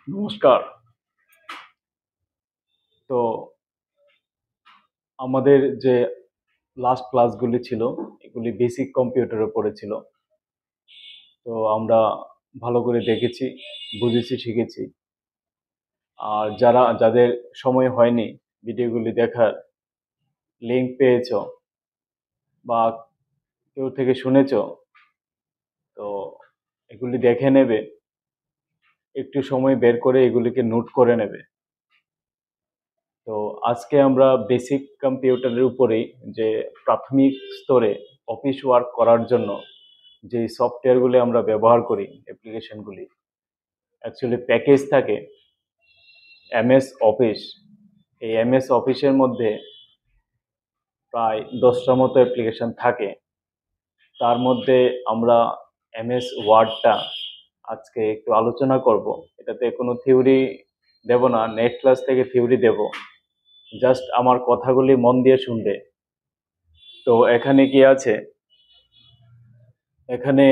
নমস্কার। তো আমাদের যে লাস্ট ক্লাসগুলি ছিল এগুলি বেসিক কম্পিউটারের উপরে ছিল। তো আমরা ভালো করে দেখেছি, বুঝেছি, শিখেছি। আর যাদের সময় হয়নি ভিডিওগুলি দেখার, লিঙ্ক পেয়েছো বা কেউ থেকে শুনেছো, তো এগুলি দেখে নেবে, একটু সময় বের করে এগুলিকে নোট করে নেবে। তো আজকে আমরা বেসিক কম্পিউটারের উপরেই যে প্রাথমিক স্তরে অফিস ওয়ার্ক করার জন্য যে সফটওয়্যারগুলি আমরা ব্যবহার করি, অ্যাপ্লিকেশনগুলি অ্যাকচুয়ালি প্যাকেজ থাকে এমএস অফিস। এই এমএস অফিসের মধ্যে প্রায় 10টার মতো অ্যাপ্লিকেশন থাকে। তার মধ্যে আমরা এমএস ওয়ার্ডটা আজকে একটু আলোচনা করব। এটাতে কোনো থিওরি দেব না, নেট ক্লাস থেকে থিওরি দেব, জাস্ট আমার কথাগুলি মন দিয়ে শুনবে। তো এখানে কি আছে, এখানে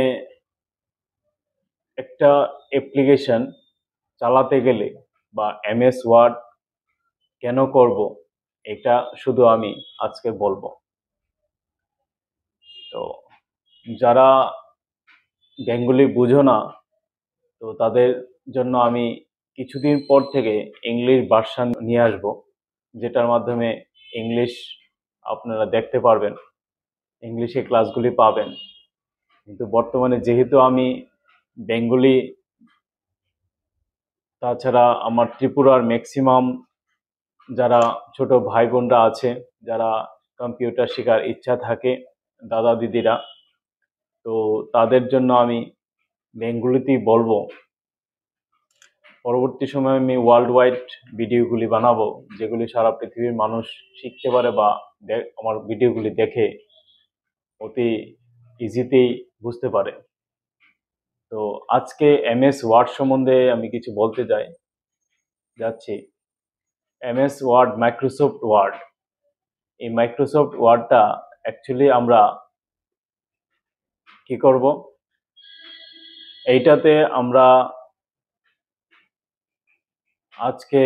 একটা অ্যাপ্লিকেশন চালাতে গেলে বা এমএস ওয়ার্ড কেন করব, এটা শুধু আমি আজকে বলবো। তো যারা বেঙ্গলি বুঝো না, তো তাদের জন্য আমি কিছুদিন পর থেকে ইংলিশ ভার্সন নিয়ে আসব, যেটার মাধ্যমে ইংলিশ আপনারা দেখতে পারবেন, ইংলিশে ক্লাসগুলি পাবেন। কিন্তু বর্তমানে যেহেতু আমি বেঙ্গলি, তাছাড়া আমার ত্রিপুরার ম্যাক্সিমাম যারা ছোট ভাই বোনরা আছে, যারা কম্পিউটার শেখার ইচ্ছা থাকে, দাদা দিদিরা, তো তাদের জন্য আমি বেঙ্গলিতেই বলবো। পরবর্তী সময়ে আমি ওয়ার্ল্ড ওয়াইড ভিডিওগুলি বানাবো, যেগুলি সারা পৃথিবীর মানুষ শিখতে পারে বা আমার ভিডিওগুলি দেখে অতি ইজিতেই বুঝতে পারে। তো আজকে এমএস ওয়ার্ড সম্বন্ধে আমি কিছু বলতে যাচ্ছি। এমএস ওয়ার্ড, মাইক্রোসফট ওয়ার্ড, এই মাইক্রোসফট ওয়ার্ডটা অ্যাকচুয়ালি আমরা কি করব, এইটাতে আমরা আজকে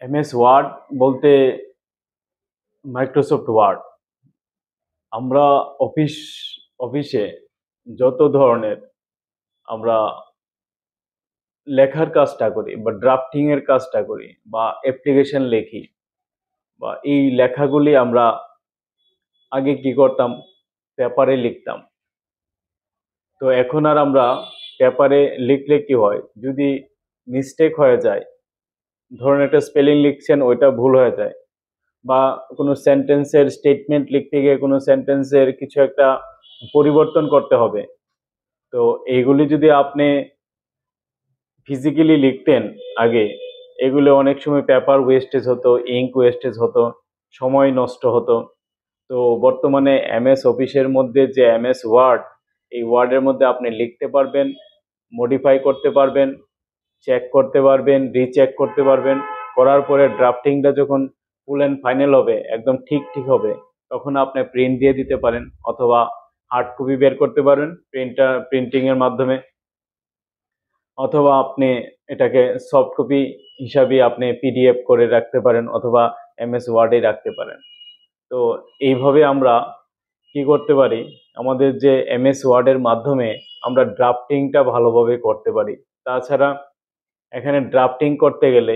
এমএস ওয়ার্ড বলতে মাইক্রোসফট ওয়ার্ড, আমরা অফিসে যত ধরনের আমরা লেখার কাজটা করি বা ড্রাফটিং এর কাজটা করি বা অ্যাপ্লিকেশন লিখি, বা এই লেখাগুলি আমরা আগে কি করতাম, পেপারে লিখতাম। তো এখন আর আমরা পেপারে লিখলে কি হয়, যদি মিস্টেক হয়ে যায়, ধরুন একটা স্পেলিং লিখছেন ওইটা ভুল হয়ে যায়, বা কোনো সেন্টেন্সের স্টেটমেন্ট লিখতে গিয়ে কোনো সেন্টেন্সের কিছু একটা পরিবর্তন করতে হবে, তো এইগুলি যদি আপনি ফিজিক্যালি লিখতেন আগে, এগুলো অনেক সময় পেপার ওয়েস্টেজ হতো, ইঙ্ক ওয়েস্টেজ হতো, সময় নষ্ট হতো। তো বর্তমানে এমএস অফিসের মধ্যে যে এমএস ওয়ার্ড, এই ওয়ার্ডের মধ্যে আপনি লিখতে পারবেন, মডিফাই করতে পারবেন, চেক করতে পারবেন, রিচেক করতে পারবেন। করার পরে ড্রাফটিংটা যখন ফুল অ্যান্ড ফাইনাল হবে, একদম ঠিক ঠিক হবে, তখন আপনি প্রিন্ট দিয়ে দিতে পারেন, অথবা হার্ড কপি বের করতে পারেন প্রিন্টিং এর মাধ্যমে, অথবা আপনি এটাকে সফট কপি হিসাবে আপনি পিডিএফ করে রাখতে পারেন, অথবা এমএস ওয়ার্ডে রাখতে পারেন। তো এইভাবে আমরা কি করতে পারি, আমাদের যে এমএস ওয়ার্ডের মাধ্যমে আমরা ড্রাফটিংটা ভালোভাবে করতে পারি। তাছাড়া এখানে ড্রাফটিং করতে গেলে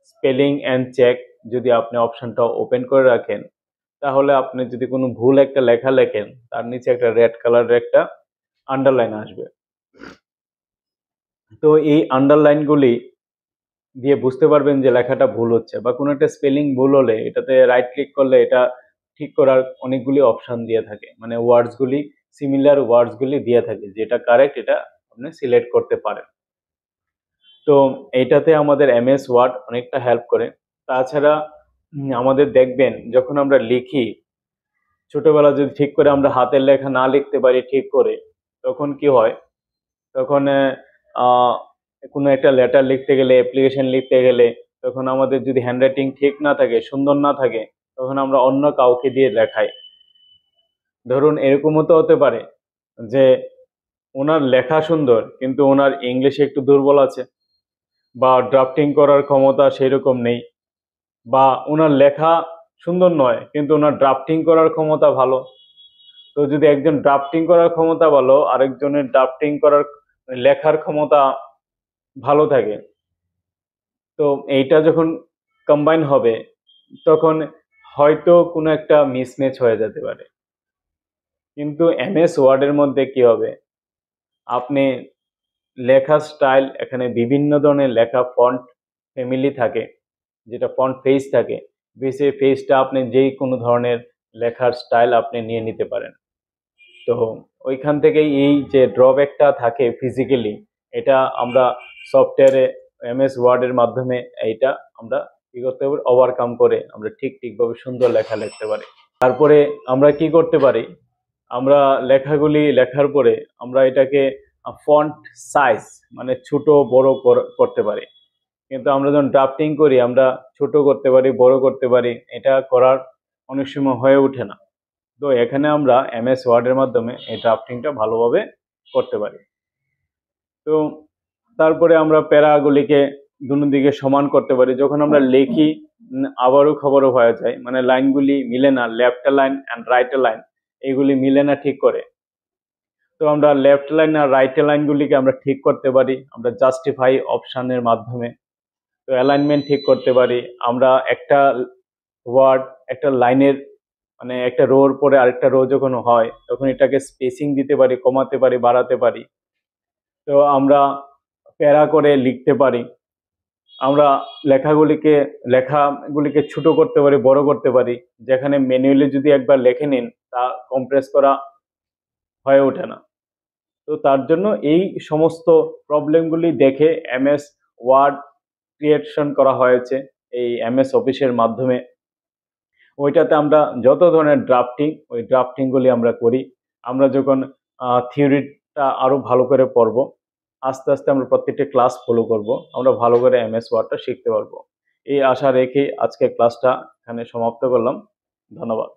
স্পেলিং অ্যান্ড চেক যদি আপনি অপশনটা ওপেন করে রাখেন, তাহলে আপনি যদি কোনো ভুল একটা লেখা লেখেন, তার নিচে একটা রেড কালারের একটা আন্ডারলাইন আসবে। তো এই আন্ডারলাইনগুলি দিয়ে বুঝতে পারবেন যে লেখাটা ভুল হচ্ছে, বা কোনো একটা স্পেলিং ভুল হলে এটাতে রাইট ক্লিক করলে এটা ঠিক করার অনেকগুলি অপশন দিয়ে থাকে, মানে ওয়ার্ডসগুলি, সিমিলার ওয়ার্ডসগুলি দিয়ে থাকে, যেটা কারেক্ট এটা আপনি সিলেক্ট করতে পারেন। তো এইটাতে আমাদের এমএস ওয়ার্ড অনেকটা হেল্প করে। তাছাড়া আমাদের দেখবেন যখন আমরা লিখি, ছোটবেলা যদি ঠিক করে আমরা হাতের লেখা না লিখতে পারি ঠিক করে, তখন কি হয়, তখন আহ, কোনো একটা লেটার লিখতে গেলে, অ্যাপ্লিকেশন লিখতে গেলে, তখন আমাদের যদি হ্যান্ডরাইটিং ঠিক না থাকে, সুন্দর না থাকে, তখন আমরা অন্য কাউকে দিয়ে লেখাই। ধরুন এরকমও তো হতে পারে যে ওনার লেখা সুন্দর কিন্তু ওনার ইংলিশে একটু দুর্বল আছে, বা ড্রাফটিং করার ক্ষমতা সেই রকম নেই, বা ওনার লেখা সুন্দর নয় কিন্তু ওনার ড্রাফটিং করার ক্ষমতা ভালো। তো যদি একজন ড্রাফটিং করার ক্ষমতা ভালো, আরেকজনের ড্রাফটিং করার লেখার ক্ষমতা ভালো থাকে, তো এইটা যখন কম্বাইন হবে তখন হয়তো কোনো একটা মিসম্যাচ হয়ে যেতে পারে। কিন্তু এমএস ওয়ার্ডের মধ্যে কি হবে, আপনি লেখার স্টাইল, এখানে বিভিন্ন ধরনের লেখা ফন্ট ফ্যামিলি থাকে, যেটা ফন্ট ফেজ থাকে, সেই ফেজটা আপনি যেই কোনো ধরনের লেখার স্টাইল আপনি নিয়ে নিতে পারেন। তো ওইখান থেকে এই যে ড্রব্যাকটা থাকে ফিজিক্যালি, এটা আমরা সফটওয়্যারে এমএস ওয়ার্ডের মাধ্যমে এইটা আমরা কি করতে পারি, ওভারকাম করে আমরা ঠিকভাবে সুন্দর লেখা লিখতে পারি। তারপরে আমরা কি করতে পারি, আমরা লেখাগুলি লেখার পরে আমরা এটাকে ফন্ট সাইজ মানে ছোট বড় করতে পারি। কিন্তু আমরা যখন ড্রাফটিং করি আমরা ছোট করতে পারি, বড় করতে পারি, এটা করার অনেক সময় হয়ে ওঠে না। তো এখানে আমরা এমএস ওয়ার্ডের মাধ্যমে এই ড্রাফটিংটা ভালোভাবে করতে পারি। তো তারপরে আমরা প্যারাগুলিকে দুদিকে সমান করতে পারি। যখন আমরা লেখি আবারও খবরও হয়ে যায়, মানে লাইনগুলি মিলে না, left line and right line এগুলি মিলে না ঠিক করে। তো আমরা লেফট লাইন আর রাইট লাইনগুলিকে আমরা ঠিক করতে পারি আমরা জাস্টিফাই অপশনের মাধ্যমে। তো অ্যালাইনমেন্ট ঠিক করতে পারি আমরা, একটা ওয়ার্ড একটা লাইনের মানে একটা রোর পরে আরেকটা রো যখন হয় তখন এটাকে স্পেসিং দিতে পারি, কমাতে পারি, বাড়াতে পারি। তো আমরা প্যারা করে লিখতে পারি, আমরা লেখাগুলিকে ছোট করতে পারি, বড় করতে পারি, যেখানে ম্যানুয়ালি যদি একবার লেখে নিন তা কম্প্রেস করা হয়ে ওঠে না। তো তার জন্য এই সমস্ত প্রবলেমগুলি দেখে এমএস ওয়ার্ড ক্রিয়েশন করা হয়েছে এই এমএস অফিসের মাধ্যমে। ওইটাতে আমরা যত ধরনের ওই ড্রাফটিংগুলি আমরা করি। আমরা যখন থিওরিটা আরো ভালো করে পড়বো, আস্তে আস্তে আমরা প্রত্যেকটা ক্লাস ফলো করব, আমরা ভালো করে এমএস ওয়ার্ডটা শিখতে পারবো। এই আশা রেখে আজকে ক্লাসটা এখানে সমাপ্ত করলাম। ধন্যবাদ।